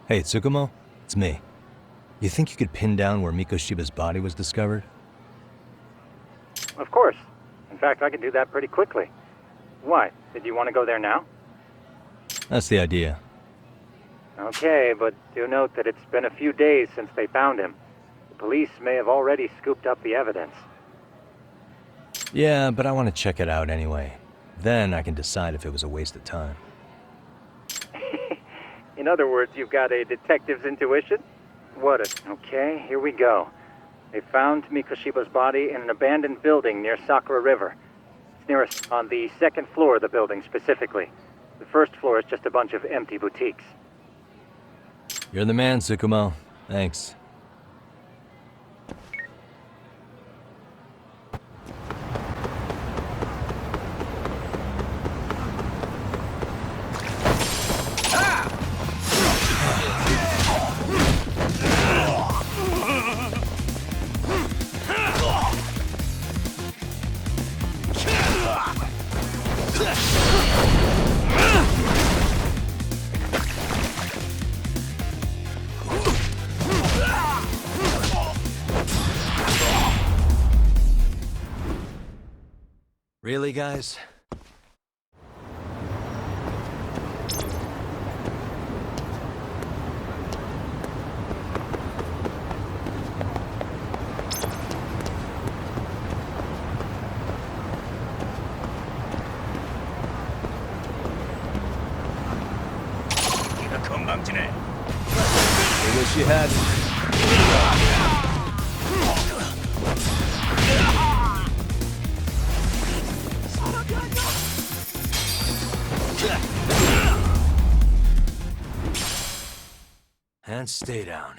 Hey, Tsukumo? It's me. You think you could pin down where Mikoshiba's body was discovered? Of course. In fact, I can do that pretty quickly. Why? Did you want to go there now? That's the idea. Okay, but do note that it's been a few days since they found him. The police may have already scooped up the evidence. Yeah, but I want to check it out anyway. Then I can decide if it was a waste of time. In other words, you've got a detective's intuition? Okay, here we go. They found Mikoshiba's body in an abandoned building near Sakura River. It's nearest on the second floor of the building specifically. The first floor is just a bunch of empty boutiques. You're the man, Tsukumo. Thanks. Really, guys? I wish you hadn't. And stay down.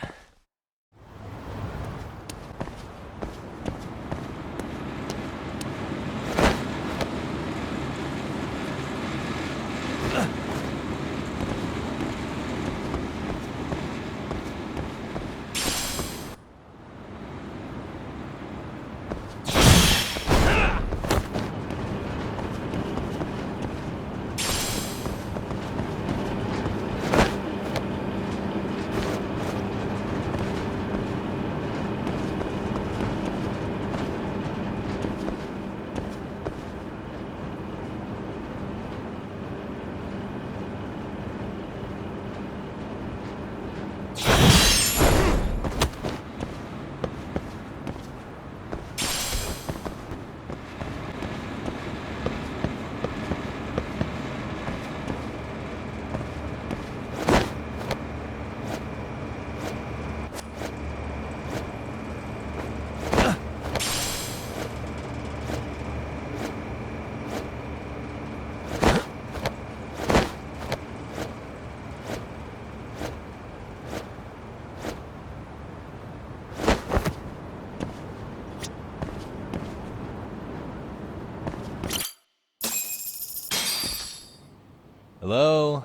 Hello?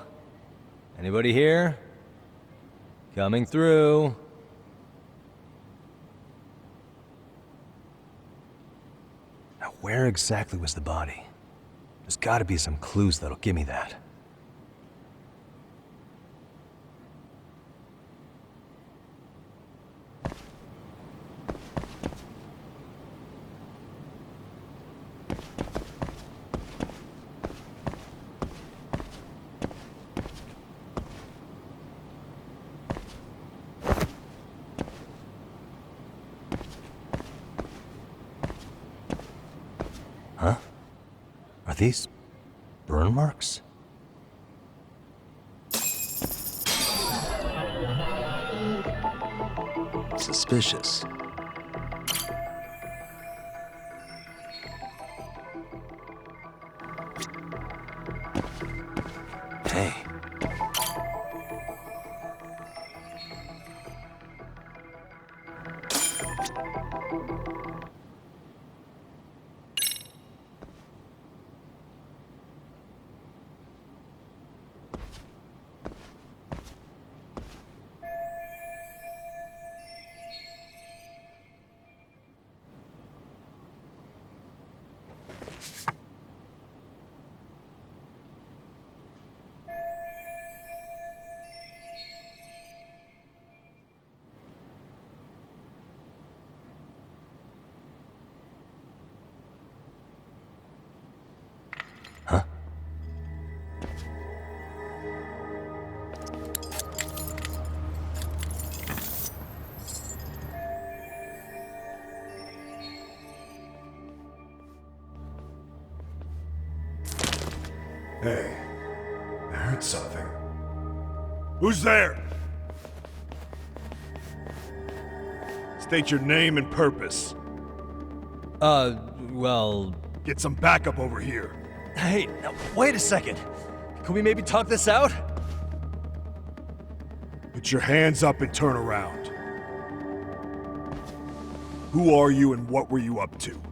Anybody here? Coming through. Now, where exactly was the body? There's gotta be some clues that'll give me that. Huh? Are these burn marks? Suspicious. Hey. Hey, I heard something. Who's there? State your name and purpose. Well... Get some backup over here. Hey, now, wait a second. Can we maybe talk this out? Put your hands up and turn around. Who are you and what were you up to?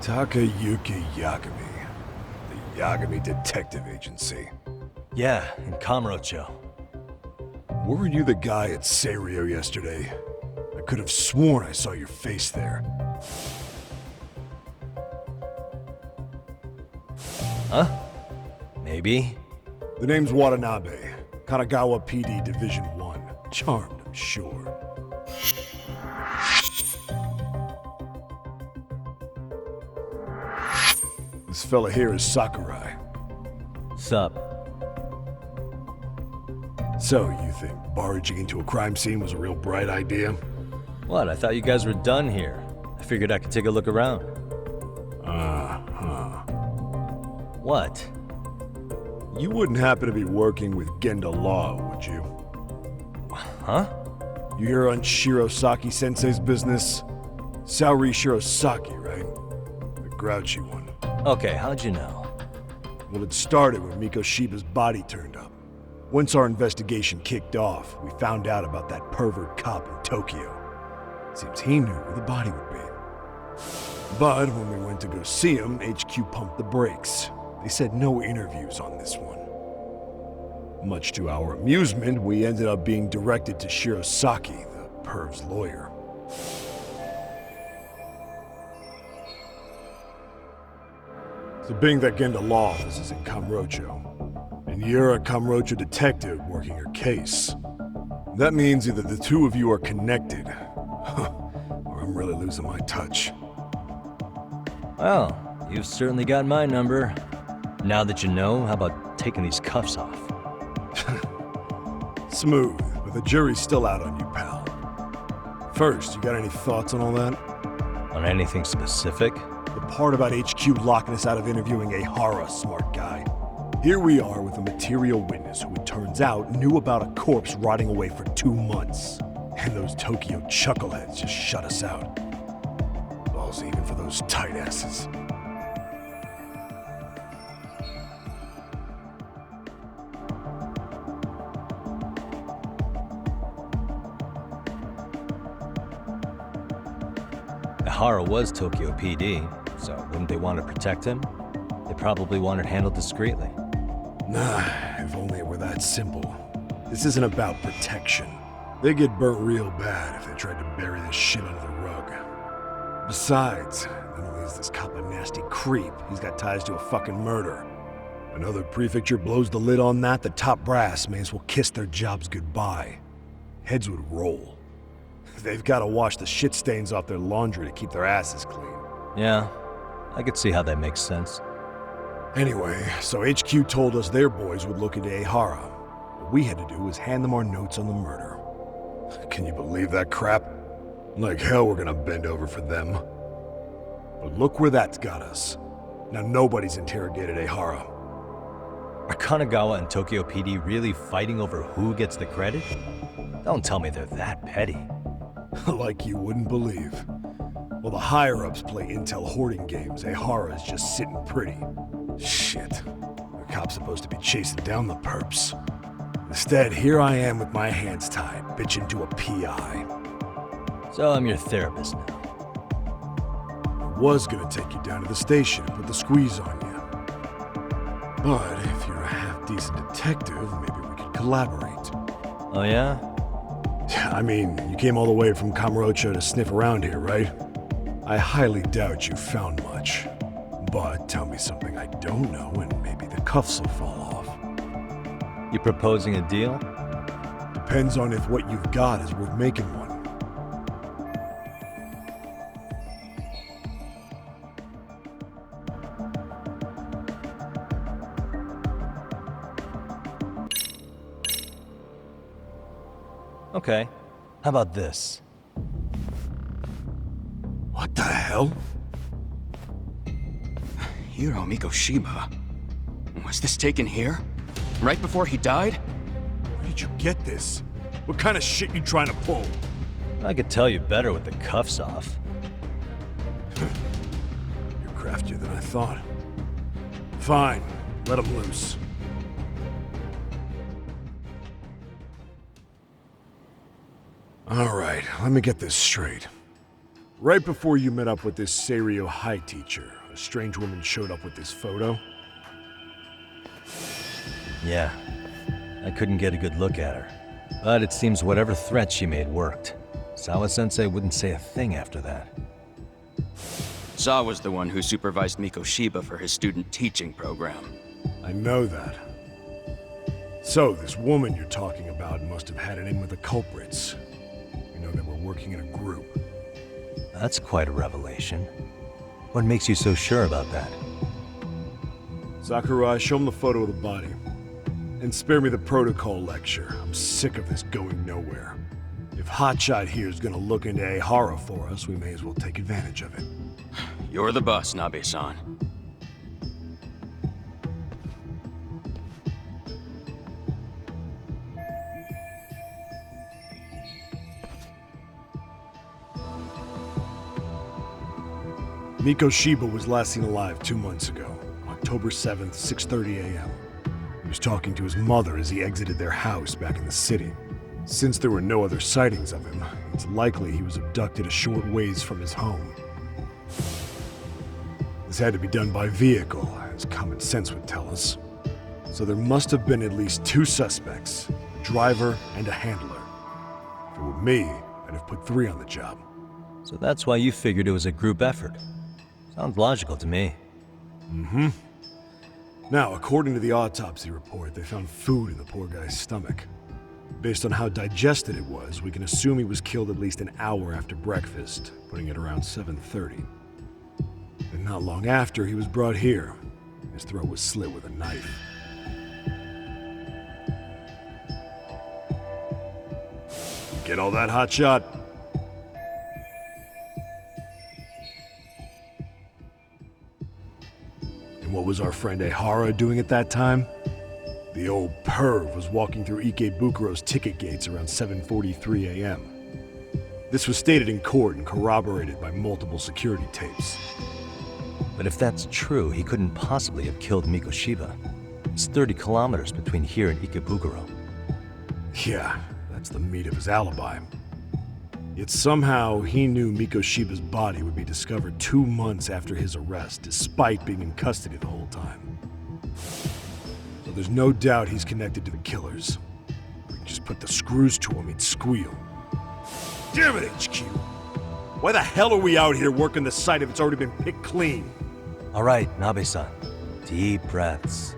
Takayuki Yagami. The Yagami Detective Agency. Yeah, in Kamurocho. Weren't you the guy at Serio yesterday? I could have sworn I saw your face there. Huh? Maybe. The name's Watanabe. Kanagawa PD Division 1. Charmed, I'm sure. This fella here is Sakurai. Sup? So, you think barging into a crime scene was a real bright idea? What, I thought you guys were done here. I figured I could take a look around. Uh-huh. What? You wouldn't happen to be working with Genda Law, would you? Huh? You hear on Shirosaki-sensei's business? Saori Shirosaki, right? The grouchy one. Okay, how'd you know? Well, it started when Mikoshiba's body turned up. Once our investigation kicked off, we found out about that pervert cop in Tokyo. Seems he knew where the body would be. But when we went to go see him, HQ pumped the brakes. They said no interviews on this one. Much to our amusement, we ended up being directed to Shirosaki, the perv's lawyer. So being that Genda Law office is in Kamurocho, and you're a Kamurocho detective working your case, that means either the two of you are connected, or I'm really losing my touch. Well, you've certainly got my number. Now that you know, how about taking these cuffs off? Smooth, but the jury's still out on you, pal. First, you got any thoughts on all that? On anything specific? The part about HQ locking us out of interviewing a Hara, smart guy. Here we are with a material witness who it turns out knew about a corpse rotting away for 2 months. And those Tokyo chuckleheads just shut us out. Balls even for those tight asses. Ihara was Tokyo PD, so wouldn't they want to protect him? They probably want it handled discreetly. Nah, if only it were that simple. This isn't about protection. They get burnt real bad if they tried to bury this shit under the rug. Besides, not only is this cop a nasty creep, he's got ties to a fucking murder. Another prefecture blows the lid on that, the top brass may as well kiss their jobs goodbye. Heads would roll. They've got to wash the shit stains off their laundry to keep their asses clean. Yeah, I could see how that makes sense. Anyway, so HQ told us their boys would look into Ehara. What we had to do was hand them our notes on the murder. Can you believe that crap? Like hell we're gonna bend over for them. But look where that's got us. Now nobody's interrogated Ehara. Are Kanagawa and Tokyo PD really fighting over who gets the credit? Don't tell me they're that petty. Like you wouldn't believe. While the higher-ups play intel hoarding games, Ehara's just sitting pretty. Shit. The cop's supposed to be chasing down the perps. Instead, here I am with my hands tied, bitching to a PI. So I'm your therapist now. I was gonna take you down to the station and put the squeeze on you. But if you're a half-decent detective, maybe we could collaborate. Oh yeah? I mean, you came all the way from Kamurocho to sniff around here, right? I highly doubt you found much. But tell me something I don't know and maybe the cuffs will fall off. You proposing a deal? Depends on if what you've got is worth making one. Okay. How about this? What What the hell? Hiro Mikoshiba. Was this taken here? Right before he died? Where did you get this? What kind of shit you trying to pull? I could tell you better with the cuffs off. You're craftier than I thought. Fine, let him loose. All right, let me get this straight. Right before you met up with this Seiryo High teacher, a strange woman showed up with this photo. Yeah, I couldn't get a good look at her. But it seems whatever threat she made worked. Sawa-sensei wouldn't say a thing after that. Saw was the one who supervised Mikoshiba for his student teaching program. I know that. So, this woman you're talking about must have had it in with the culprits. You know, they were working in a group. That's quite a revelation. What makes you so sure about that? Sakurai, show him the photo of the body. And spare me the protocol lecture. I'm sick of this going nowhere. If Hotshot here is gonna look into Ehara for us, we may as well take advantage of it. You're the boss, Nabe-san. Mikoshiba was last seen alive 2 months ago, October 7th, 6:30 a.m. He was talking to his mother as he exited their house back in the city. Since there were no other sightings of him, it's likely he was abducted a short ways from his home. This had to be done by vehicle, as common sense would tell us. So there must have been at least 2 suspects, a driver and a handler. If it were me, I'd have put 3 on the job. So that's why you figured it was a group effort. Sounds logical to me. Mm-hmm. Now, according to the autopsy report, they found food in the poor guy's stomach. Based on how digested it was, we can assume he was killed at least an hour after breakfast, putting it around 7:30. And not long after, he was brought here. His throat was slit with a knife. Get all that, Hotshot? And what was our friend Ehara doing at that time? The old perv was walking through Ikebukuro's ticket gates around 7:43 a.m. This was stated in court and corroborated by multiple security tapes. But if that's true, he couldn't possibly have killed Mikoshiba. It's 30 kilometers between here and Ikebukuro. Yeah, that's the meat of his alibi. Yet somehow he knew Mikoshiba's body would be discovered 2 months after his arrest, despite being in custody the whole time. So there's no doubt he's connected to the killers. If we could just put the screws to him, he'd squeal. Damn it, HQ! Why the hell are we out here working the site if it's already been picked clean? All right, Nabe-san. Deep breaths.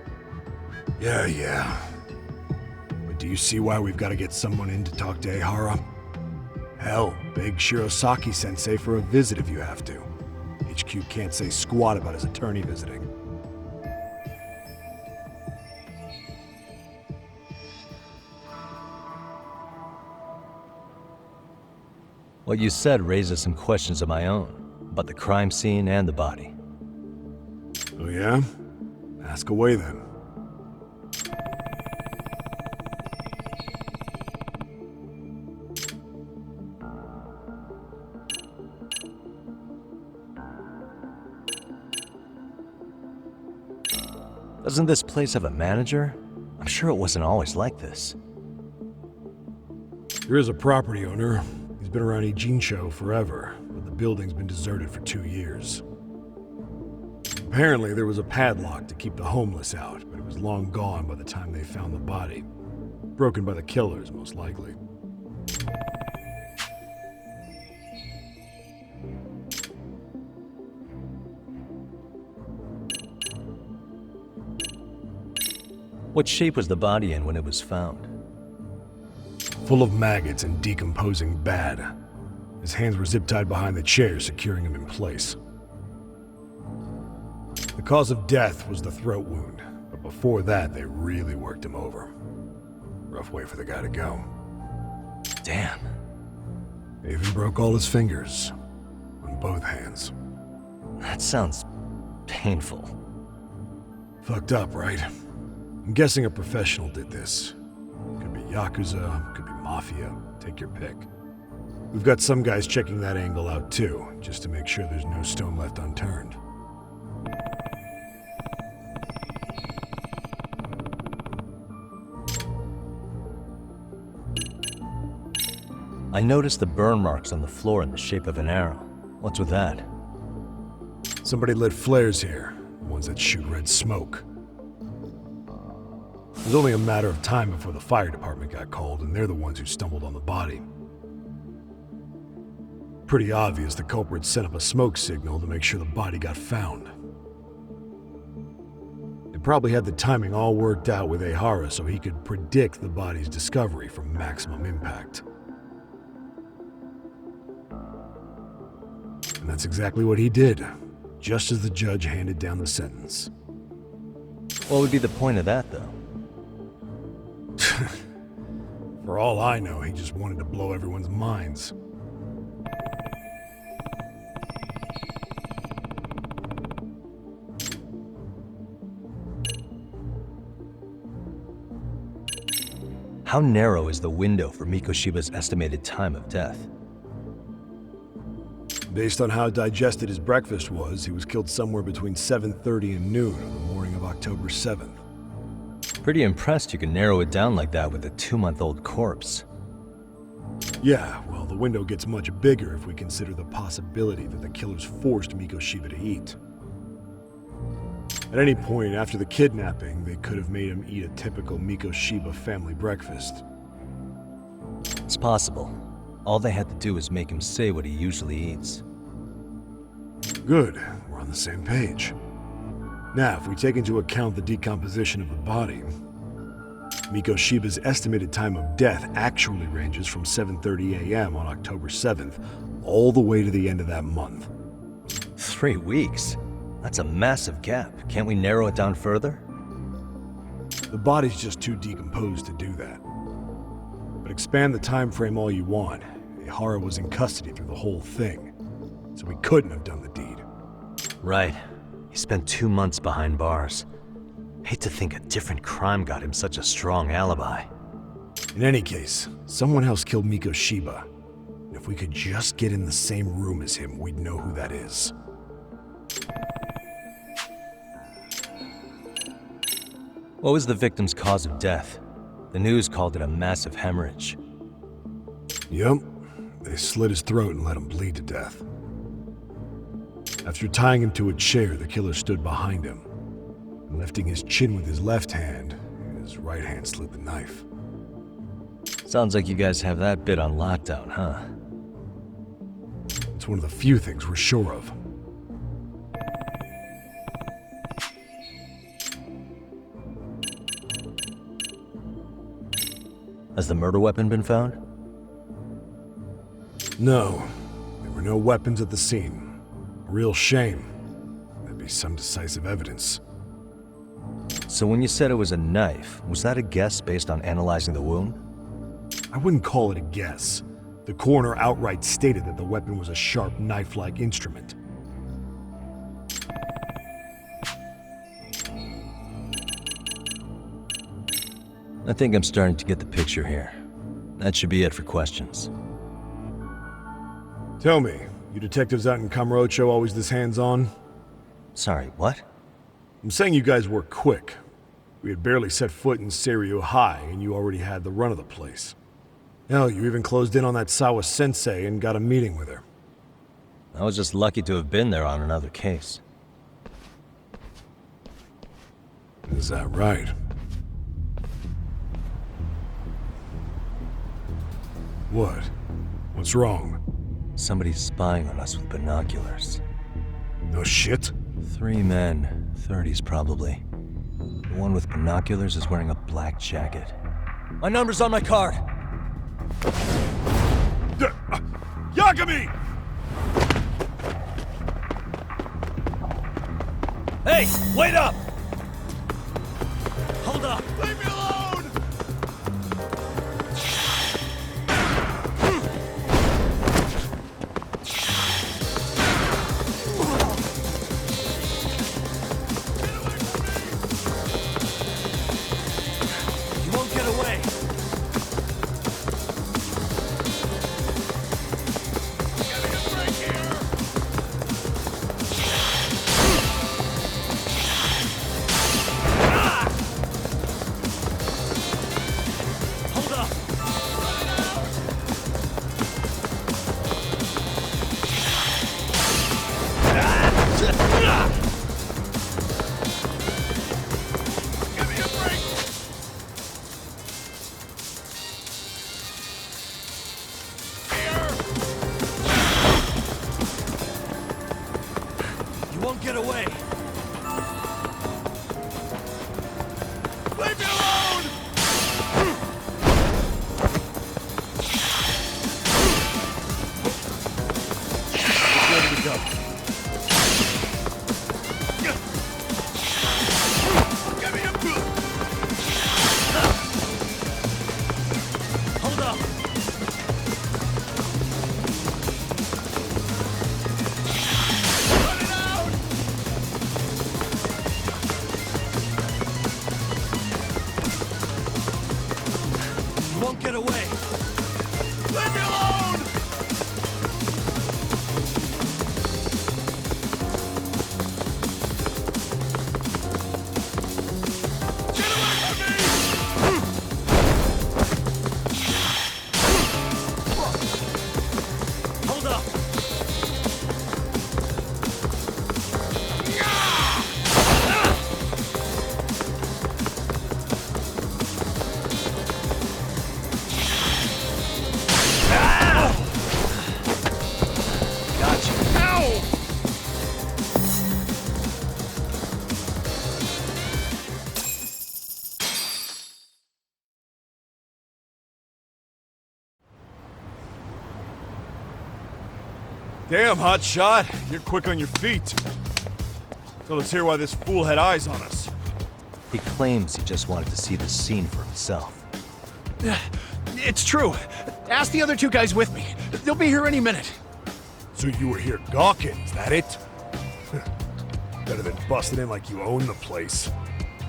Yeah. But do you see why we've got to get someone in to talk to Ehara? Hell, beg Shirosaki-sensei for a visit if you have to. HQ can't say squat about his attorney visiting. What you said raises some questions of my own, about the crime scene and the body. Oh yeah? Ask away then. Doesn't this place have a manager? I'm sure it wasn't always like this. There is a property owner. He's been around Ijincho forever, but the building's been deserted for 2 years. Apparently, there was a padlock to keep the homeless out, but it was long gone by the time they found the body. Broken by the killers, most likely. What shape was the body in when it was found? Full of maggots and decomposing bad. His hands were zip-tied behind the chair, securing him in place. The cause of death was the throat wound, but before that, they really worked him over. Rough way for the guy to go. Damn. They even broke all his fingers. on both hands. That sounds painful. Fucked up, right? I'm guessing a professional did this. Could be Yakuza, could be Mafia, take your pick. We've got some guys checking that angle out too, just to make sure there's no stone left unturned. I noticed the burn marks on the floor in the shape of an arrow. What's with that? Somebody lit flares here, the ones that shoot red smoke. It was only a matter of time before the fire department got called, and they're the ones who stumbled on the body. Pretty obvious the culprit set up a smoke signal to make sure the body got found. They probably had the timing all worked out with Ehara so he could predict the body's discovery from maximum impact. And that's exactly what he did, just as the judge handed down the sentence. What would be the point of that, though? For all I know, he just wanted to blow everyone's minds. How narrow is the window for Mikoshiba's estimated time of death? Based on how digested his breakfast was, he was killed somewhere between 7:30 and noon on the morning of October 7th. Pretty impressed you can narrow it down like that with a 2-month-old corpse. Yeah, well, the window gets much bigger if we consider the possibility that the killers forced Mikoshiba to eat. At any point after the kidnapping, they could have made him eat a typical Mikoshiba family breakfast. It's possible. All they had to do was make him say what he usually eats. Good, we're on the same page. Now, if we take into account the decomposition of the body, Mikoshiba's estimated time of death actually ranges from 7:30 a.m. on October 7th all the way to the end of that month. 3 weeks? That's a massive gap. Can't we narrow it down further? The body's just too decomposed to do that. But expand the time frame all you want. Ehara was in custody through the whole thing, so he couldn't have done the deed. Right. He spent 2 months behind bars. Hate to think a different crime got him such a strong alibi. In any case, someone else killed Mikoshiba. And if we could just get in the same room as him, we'd know who that is. What was the victim's cause of death? The news called it a massive hemorrhage. Yup. They slit his throat and let him bleed to death. After tying him to a chair, the killer stood behind him. And lifting his chin with his left hand, his right hand slid the knife. Sounds like you guys have that bit on lockdown, huh? It's one of the few things we're sure of. Has the murder weapon been found? No, there were no weapons at the scene. A real shame. That'd be some decisive evidence. So when you said it was a knife, was that a guess based on analyzing the wound? I wouldn't call it a guess. The coroner outright stated that the weapon was a sharp knife-like instrument. I think I'm starting to get the picture here. That should be it for questions. Tell me, you detectives out in Kamurocho always this hands-on? Sorry, what? I'm saying you guys work quick. We had barely set foot in Seiryu High, and you already had the run of the place. Hell, you even closed in on that Sawa-sensei and got a meeting with her. I was just lucky to have been there on another case. Is that right? What? What's wrong? Somebody's spying on us with binoculars. No shit? 3 men, 30s probably. The one with binoculars is wearing a black jacket. My number's on my card! Yagami! Hey, wait up! Hold up! Leave me alone! get away! Leave me alone! It's ready to go. Give me a boot! Hold up! Run it out! You won't get away! Leave me alone! Get away from me! Hold up! Gotcha. Ow! Damn, hot shot. You're quick on your feet. So let's hear why this fool had eyes on us. He claims he just wanted to see the scene for himself. It's true. Ask the other two guys with me. They'll be here any minute. So you were here gawking, is that it? Better than busting in like you own the place.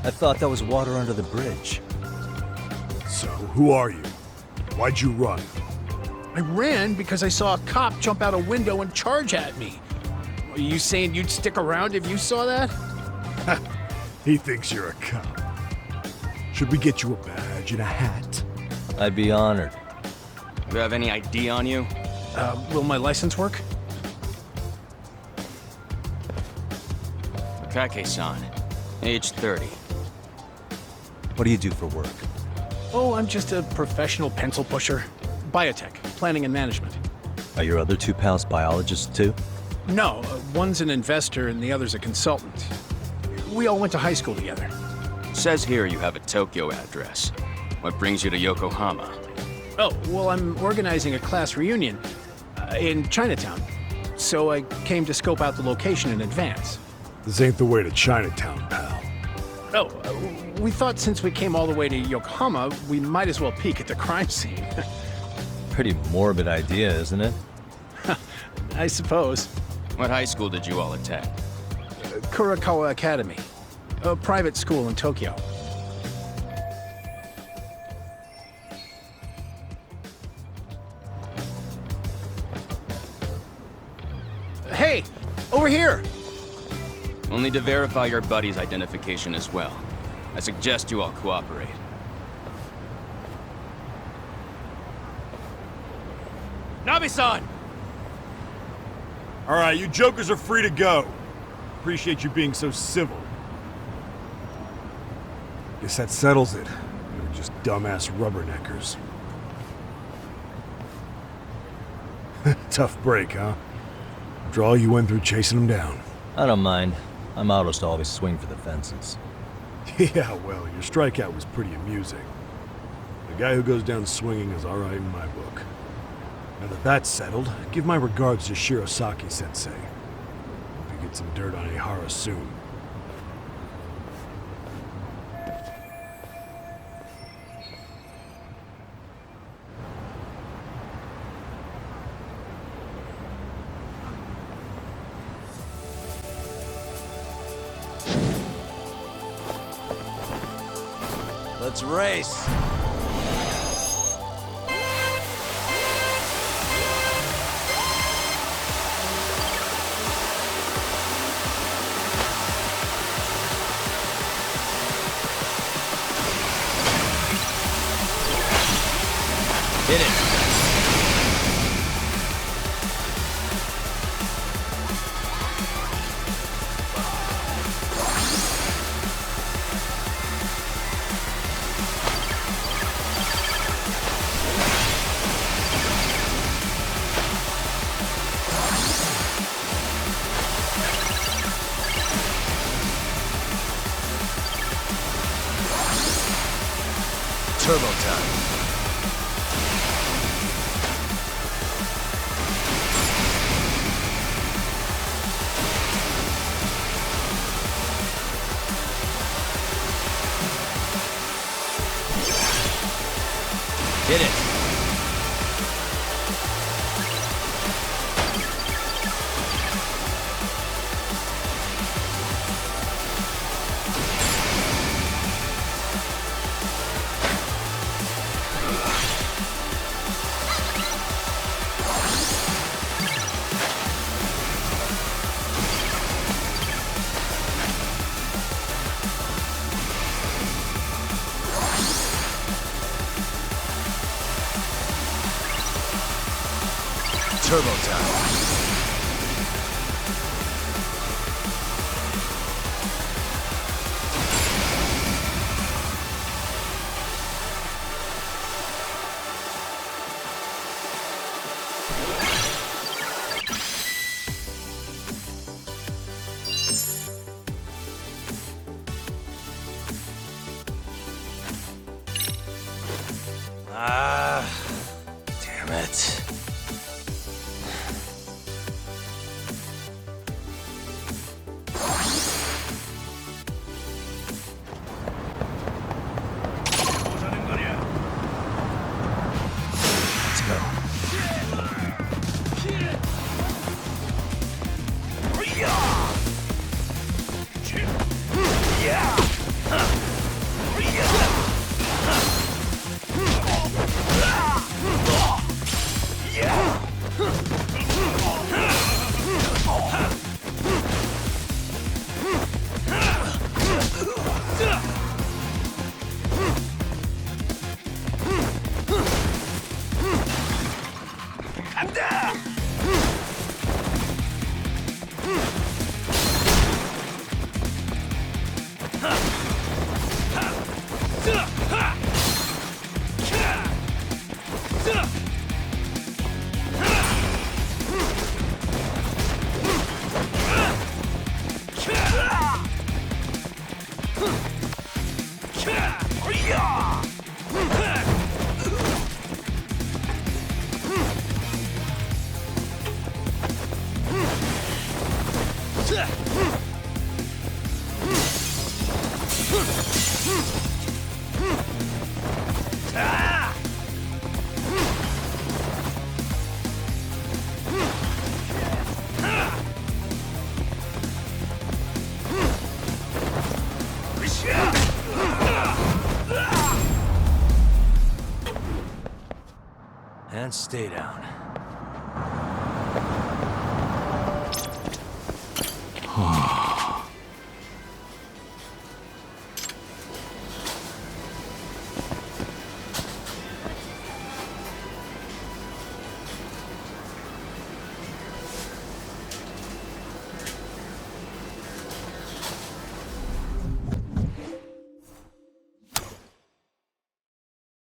I thought that was water under the bridge. So, who are you? Why'd you run? I ran because I saw a cop jump out a window and charge at me. Are you saying you'd stick around if you saw that? He thinks you're a cop. Should we get you a badge and a hat? I'd be honored. Do you have any ID on you? Will my license work? Akake-san, age 30. What do you do for work? Oh, I'm just a professional pencil pusher. Biotech, planning and management. Are your other two pals biologists too? No, one's an investor and the other's a consultant. We all went to high school together. Says here you have a Tokyo address. What brings you to Yokohama? Oh, well, I'm organizing a class reunion in Chinatown. So I came to scope out the location in advance. This ain't the way to Chinatown, pal. Oh, we thought since we came all the way to Yokohama, we might as well peek at the crime scene. Pretty morbid idea, isn't it? I suppose. What high school did you all attend? Kurakawa Academy, a private school in Tokyo. Hey, over here! We'll need to verify your buddy's identification as well. I suggest you all cooperate. Nabe-san! All right, you jokers are free to go. Appreciate you being so civil. Guess that settles it. You're just dumbass rubberneckers. Tough break, huh? After all you went through chasing them down. I don't mind. I'm autos to always swing for the fences. Yeah, well, your strikeout was pretty amusing. The guy who goes down swinging is all right in my book. Now that that's settled, give my regards to Shirosaki-sensei. Hope you get some dirt on Ihara soon. Let's race! Hit it! Turbo time. Damn it. Let's go. And stay down.